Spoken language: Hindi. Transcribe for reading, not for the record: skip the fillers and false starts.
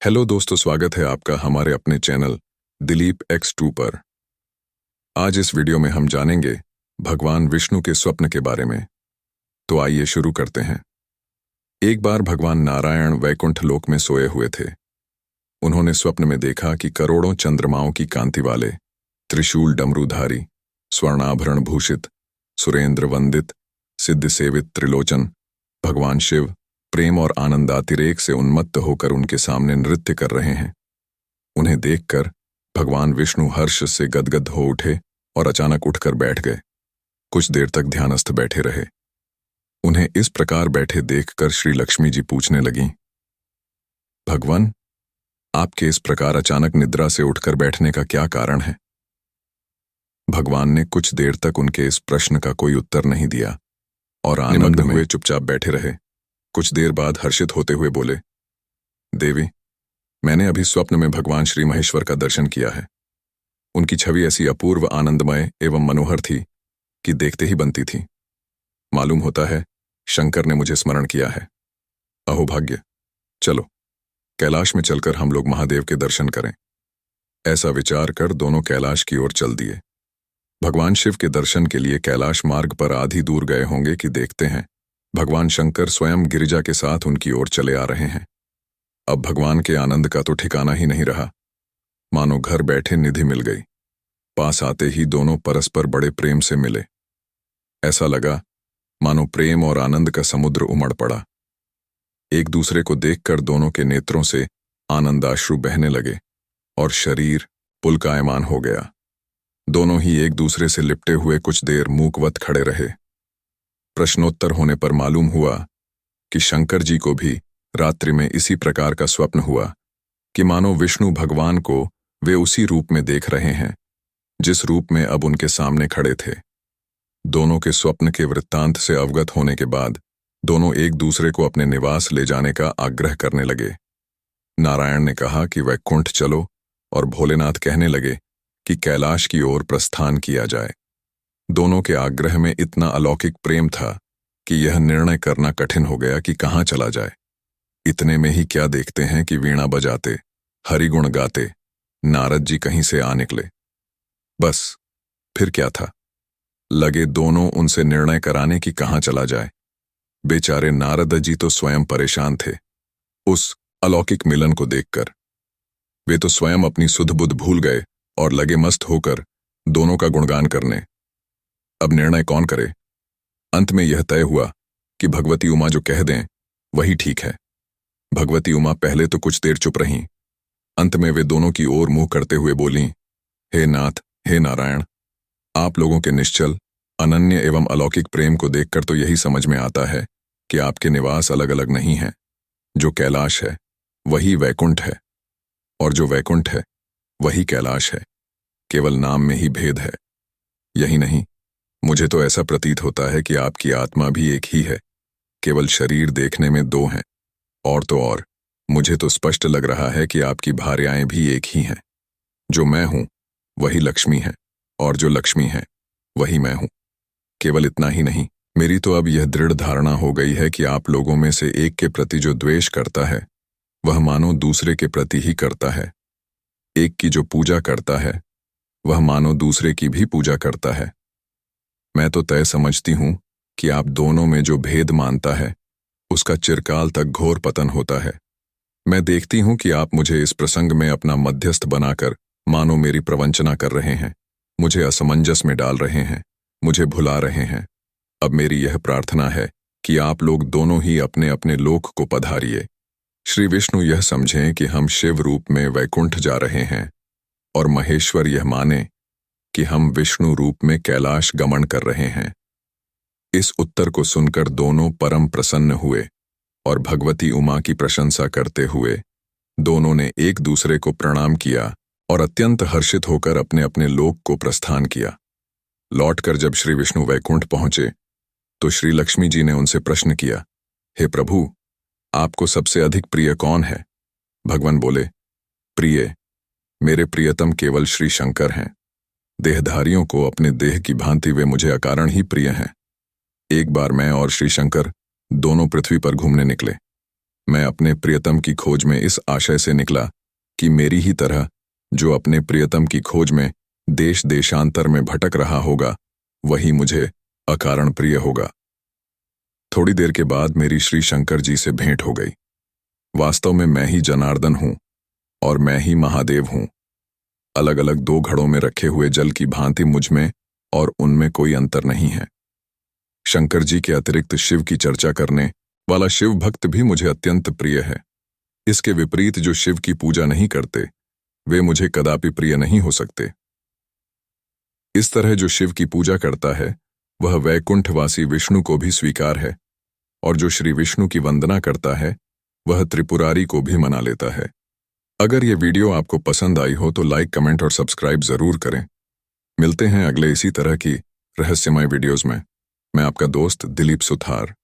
हेलो दोस्तों, स्वागत है आपका हमारे अपने चैनल दिलीप X2 पर। आज इस वीडियो में हम जानेंगे भगवान विष्णु के स्वप्न के बारे में। तो आइए शुरू करते हैं। एक बार भगवान नारायण वैकुंठ लोक में सोए हुए थे। उन्होंने स्वप्न में देखा कि करोड़ों चंद्रमाओं की कांति वाले, त्रिशूल डमरूधारी, स्वर्णाभरण भूषित, सुरेंद्र वंदित, सिद्ध सेवित त्रिलोचन भगवान शिव प्रेम और आनंदातिरेक से उन्मत्त होकर उनके सामने नृत्य कर रहे हैं। उन्हें देखकर भगवान विष्णु हर्ष से गदगद हो उठे और अचानक उठकर बैठ गए। कुछ देर तक ध्यानस्थ बैठे रहे। उन्हें इस प्रकार बैठे देखकर श्री लक्ष्मी जी पूछने लगीं, भगवान, आपके इस प्रकार अचानक निद्रा से उठकर बैठने का क्या कारण है? भगवान ने कुछ देर तक उनके इस प्रश्न का कोई उत्तर नहीं दिया और आनंद हुए चुपचाप बैठे रहे। कुछ देर बाद हर्षित होते हुए बोले, देवी, मैंने अभी स्वप्न में भगवान श्री महेश्वर का दर्शन किया है। उनकी छवि ऐसी अपूर्व, आनंदमय एवं मनोहर थी कि देखते ही बनती थी। मालूम होता है शंकर ने मुझे स्मरण किया है। अहोभाग्य, चलो कैलाश में चलकर हम लोग महादेव के दर्शन करें। ऐसा विचार कर दोनों कैलाश की ओर चल दिए। भगवान शिव के दर्शन के लिए कैलाश मार्ग पर आधी दूर गए होंगे कि देखते हैं भगवान शंकर स्वयं गिरिजा के साथ उनकी ओर चले आ रहे हैं। अब भगवान के आनंद का तो ठिकाना ही नहीं रहा। मानो घर बैठे निधि मिल गई। पास आते ही दोनों परस्पर बड़े प्रेम से मिले। ऐसा लगा मानो प्रेम और आनंद का समुद्र उमड़ पड़ा। एक दूसरे को देखकर दोनों के नेत्रों से आनंदाश्रु बहने लगे और शरीर पुलकायमान हो गया। दोनों ही एक दूसरे से लिपटे हुए कुछ देर मूकवत खड़े रहे। प्रश्नोत्तर होने पर मालूम हुआ कि शंकर जी को भी रात्रि में इसी प्रकार का स्वप्न हुआ कि मानो विष्णु भगवान को वे उसी रूप में देख रहे हैं जिस रूप में अब उनके सामने खड़े थे। दोनों के स्वप्न के वृत्तांत से अवगत होने के बाद दोनों एक दूसरे को अपने निवास ले जाने का आग्रह करने लगे। नारायण ने कहा कि वैकुंठ चलो और भोलेनाथ कहने लगे कि कैलाश की ओर प्रस्थान किया जाए। दोनों के आग्रह में इतना अलौकिक प्रेम था कि यह निर्णय करना कठिन हो गया कि कहाँ चला जाए। इतने में ही क्या देखते हैं कि वीणा बजाते, हरिगुण गाते नारद जी कहीं से आ निकले। बस फिर क्या था, लगे दोनों उनसे निर्णय कराने की कहाँ चला जाए। बेचारे नारद जी तो स्वयं परेशान थे उस अलौकिक मिलन को देखकर। वे तो स्वयं अपनी सुध बुध भूल गए और लगे मस्त होकर दोनों का गुणगान करने। अब निर्णय कौन करे? अंत में यह तय हुआ कि भगवती उमा जो कह दें वही ठीक है। भगवती उमा पहले तो कुछ देर चुप रहीं। अंत में वे दोनों की ओर मुंह करते हुए बोलीं, हे नाथ, हे नारायण, आप लोगों के निश्चल, अनन्य एवं अलौकिक प्रेम को देखकर तो यही समझ में आता है कि आपके निवास अलग अलग नहीं हैं। जो कैलाश है वही वैकुंठ है और जो वैकुंठ है वही कैलाश है। केवल नाम में ही भेद है। यही नहीं, मुझे तो ऐसा प्रतीत होता है कि आपकी आत्मा भी एक ही है। केवल शरीर देखने में दो हैं। और तो और मुझे तो स्पष्ट लग रहा है कि आपकी भार्याएं भी एक ही हैं। जो मैं हूं वही लक्ष्मी है और जो लक्ष्मी है वही मैं हूं। केवल इतना ही नहीं, मेरी तो अब यह दृढ़ धारणा हो गई है कि आप लोगों में से एक के प्रति जो द्वेष करता है वह मानो दूसरे के प्रति ही करता है। एक की जो पूजा करता है वह मानो दूसरे की भी पूजा करता है। मैं तो तय समझती हूं कि आप दोनों में जो भेद मानता है उसका चिरकाल तक घोर पतन होता है। मैं देखती हूं कि आप मुझे इस प्रसंग में अपना मध्यस्थ बनाकर मानो मेरी प्रवंचना कर रहे हैं, मुझे असमंजस में डाल रहे हैं, मुझे भुला रहे हैं। अब मेरी यह प्रार्थना है कि आप लोग दोनों ही अपने अपने लोक को पधारिए। श्री विष्णु यह समझें कि हम शिव रूप में वैकुंठ जा रहे हैं और महेश्वर यह माने कि हम विष्णु रूप में कैलाश गमन कर रहे हैं। इस उत्तर को सुनकर दोनों परम प्रसन्न हुए और भगवती उमा की प्रशंसा करते हुए दोनों ने एक दूसरे को प्रणाम किया और अत्यंत हर्षित होकर अपने अपने लोक को प्रस्थान किया। लौटकर जब श्री विष्णु वैकुंठ पहुंचे तो श्री लक्ष्मी जी ने उनसे प्रश्न किया, हे प्रभु, आपको सबसे अधिक प्रिय कौन है? भगवान बोले, प्रिय, मेरे प्रियतम केवल श्री शंकर हैं। देहधारियों को अपने देह की भांति वे मुझे अकारण ही प्रिय हैं। एक बार मैं और श्री शंकर दोनों पृथ्वी पर घूमने निकले। मैं अपने प्रियतम की खोज में इस आशय से निकला कि मेरी ही तरह जो अपने प्रियतम की खोज में देश देशांतर में भटक रहा होगा, वही मुझे अकारण प्रिय होगा। थोड़ी देर के बाद मेरी श्री शंकर जी से भेंट हो गई। वास्तव में मैं ही जनार्दन हूं और मैं ही महादेव हूं। अलग अलग दो घड़ों में रखे हुए जल की भांति मुझ में और उनमें कोई अंतर नहीं है। शंकर जी के अतिरिक्त शिव की चर्चा करने वाला शिव भक्त भी मुझे अत्यंत प्रिय है। इसके विपरीत जो शिव की पूजा नहीं करते, वे मुझे कदापि प्रिय नहीं हो सकते। इस तरह जो शिव की पूजा करता है, वह वैकुंठवासी विष्णु को भी स्वीकार है, और जो श्री विष्णु की वंदना करता है, वह त्रिपुरारी को भी मना लेता है। अगर ये वीडियो आपको पसंद आई हो तो लाइक, कमेंट और सब्सक्राइब जरूर करें। मिलते हैं अगले इसी तरह की रहस्यमय वीडियोज में। मैं आपका दोस्त दिलीप सुथार।